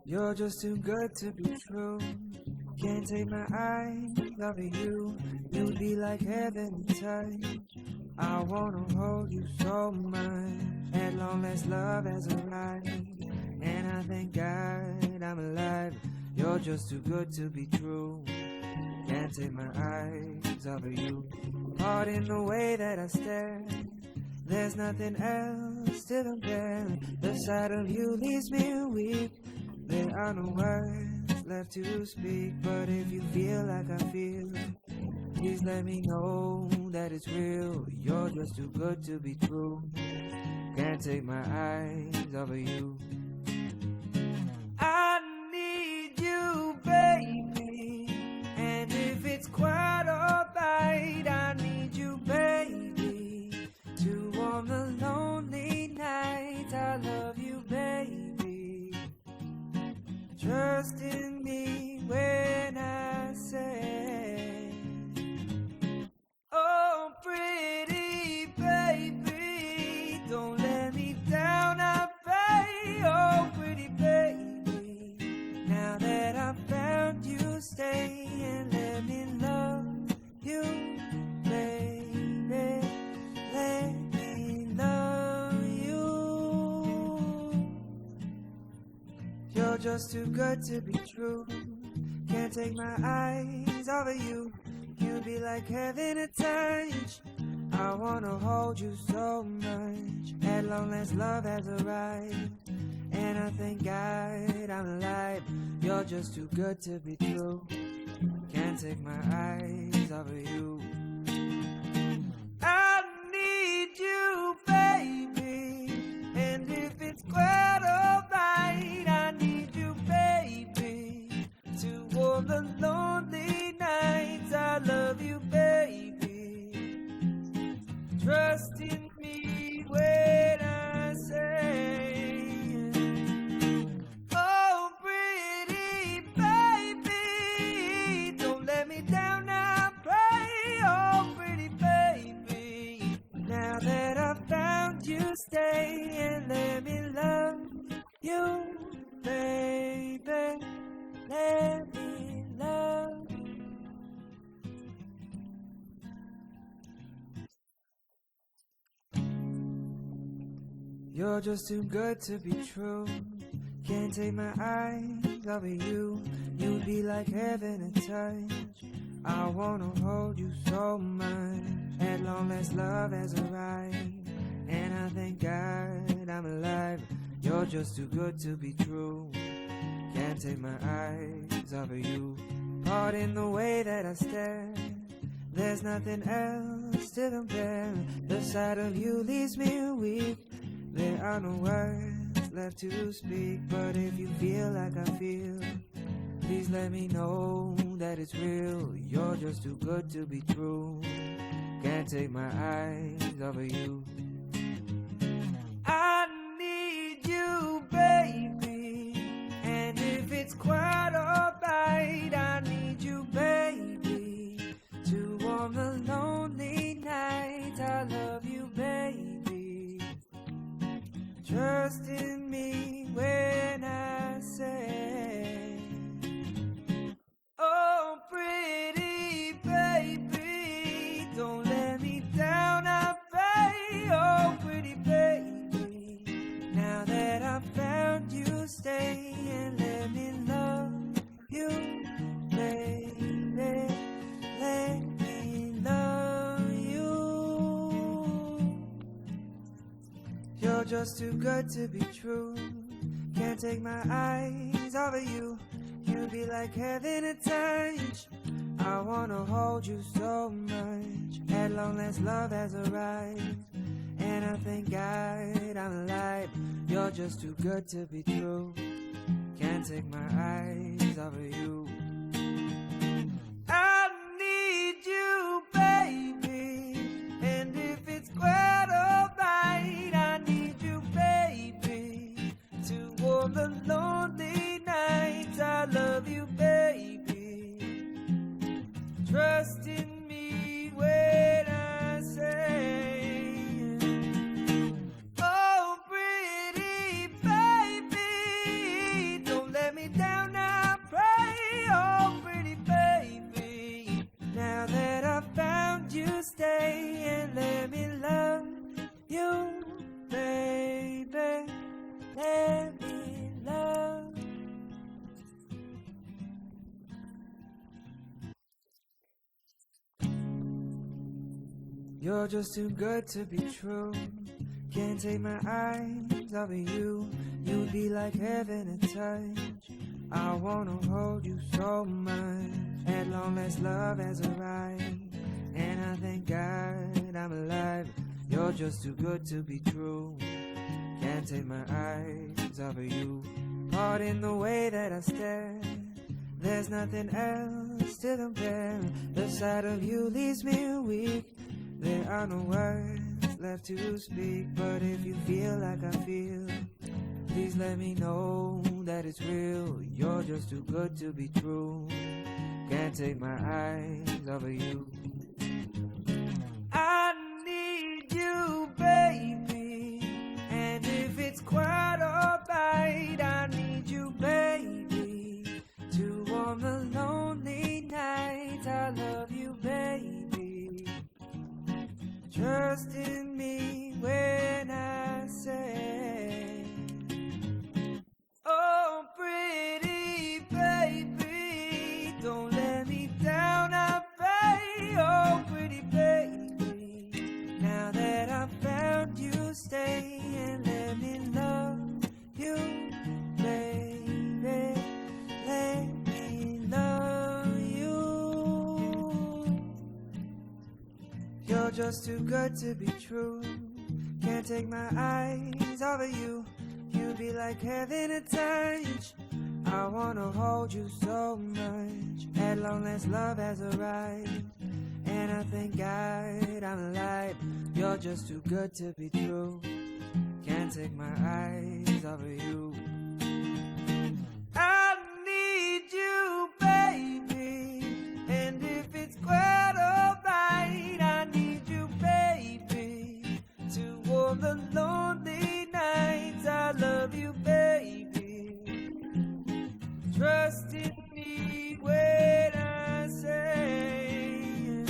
You're just too good to be true. Can't take my eyes off of you. You'd be like heaven to touch. I wanna hold you so much. At long last, love has arrived, and I thank God I'm alive. You're just too good to be true. Can't take my eyes off of you. Pardon the way that I stare. There's nothing else to compare. The sight of you leaves me weak. There are no words left to speak. But if you feel like I feel, please let me know that it's real. You're just too good to be true. Can't take my eyes off of you. I need you, baby. And if it's quite alright, I need you, baby, to warm the lonely nights. I love you, baby. Trust in me when I say, oh, pretty baby, don't let me down, I pray. Oh, pretty baby, now that I found you, stay and let me love you, baby. Let me love you. You're just too good to be true. Can't take my eyes off of you. You'd be like heaven to touch. I wanna hold you so much. At long last, love has arrived, and I thank God I'm alive. You're just too good to be true. Can't take my eyes off of you. I need you, baby, and if it's quite alright, I need you, baby, to warm the lonely nights. I love you, baby. Trust in me when I say, oh, pretty baby, don't let me down, I pray. Oh, pretty baby, now that I found you, stay and let me love you, baby. Let me love you. You're just too good to be true. Can't take my eyes off of you. You'd be like heaven to touch. I wanna hold you so much. At long last, love has arrived, and I thank God I'm alive. You're just too good to be true. Can't take my eyes off of you. Pardon the way that I stare. There's nothing else to compare. The sight of you leaves me weak. There are no words left to speak. But if you feel like I feel, please let me know that it's real. You're just too good to be true. Can't take my eyes off of you. I need you, baby, and if it's quite alright, I need you, baby, to warm the lonely nights. I love you, baby. Trust in me when I say, oh, pretty baby, don't let me down, I pray. Oh, pretty baby, now that I found you, stay and let me love you, baby. Let me love you. You're just too good to be true. Can't take my eyes off of you. You'd be like heaven to touch. I wanna hold you so much. At long last, love has arrived, and I thank God I'm alive. You're just too good to be true. Can't take my eyes off of you. I need you, baby, and if it's quite alright, I need you, baby, to warm the lonely nights. I love you, baby. Trust in me when I say, oh, pretty baby, don't let me You're just too good to be true. Can't take my eyes off of you. You'd be like heaven to touch. I wanna hold you so much. At long last love has arrived, and I thank God I'm alive. You're just too good to be true. Can't take my eyes off of you. Pardon the way that I stare. There's nothing else to compare. The sight of you leaves me weak. There are no words left to speak. But if you feel like I feel, please let me know that it's real. You're just too good to be true. Can't take my eyes off of you. I need you, baby. And if it's quite alright, I need you, baby, to warm the lonely nights. I love you, baby. Trust in me when I say, oh, pretty baby, don't let me down, I pray. Oh, pretty baby, now that I found you, stay and let me love you, baby. Let me love you. You're just too good to be true. Can't take my eyes off of you. You be like heaven to touch. I wanna hold you so much. At long last love has arrived, and I thank God I'm alive. You're just too good to be true. Can't take my eyes off of you. I need you, baby. And if it's quite alright, I need you, baby, to warm the lonely nights. I love you, baby. Trust in me when I say,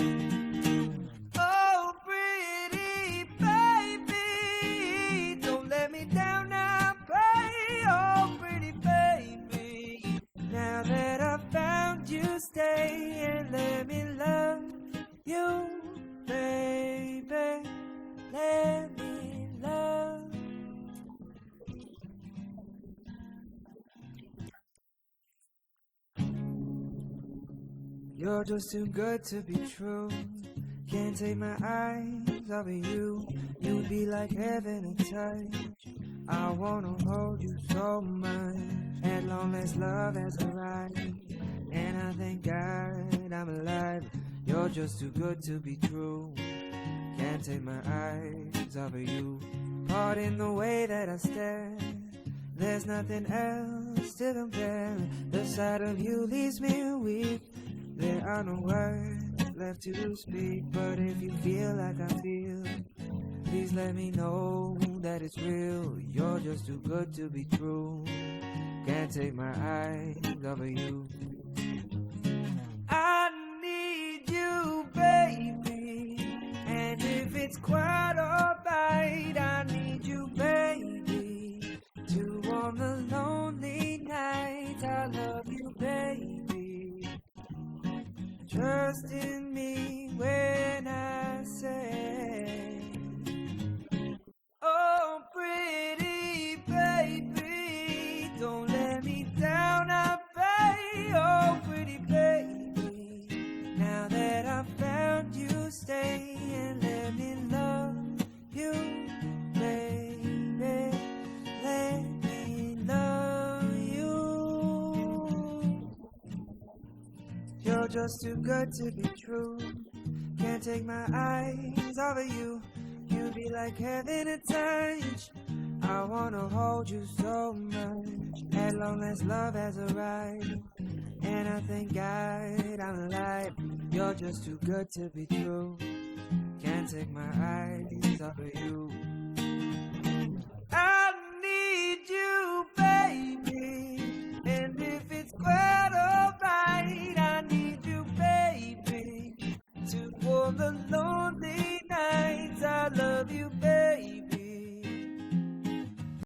oh, pretty baby, don't let me down, I pray. Oh, pretty baby, now that I found you, stay and let me love you, baby. Let me love. You're just too good to be true. Can't take my eyes off of you. You'd be like heaven to touch. I wanna hold you so much. At long last love has arrived, and I thank God I'm alive. You're just too good to be true. Can't take my eyes off of you. Pardon the way that I stare. There's nothing else to compare. The sight of you leaves me weak. There are no words left to speak. But if you feel like I feel, please let me know that it's real. You're just too good to be true. Can't take my eyes off of you. I need you, baby. And if it's quite alright, I need you, baby, to warm the lonely nights. I love you, baby. Trust in me when I say, oh, pretty baby, don't let me down, I pray. Oh, pretty baby, now that I found you, stay and let me love you, baby. Let me love you. You're just too good to be true. Can't take my eyes off of you. You be like heaven to touch. I wanna hold you so much. At long last love has arrived, and I thank God I'm alive. You're just too good to be true. Can't take my eyes off of you. I need you, baby. And if it's quite alright, I need you, baby, to warm the lonely nights. I love you, baby.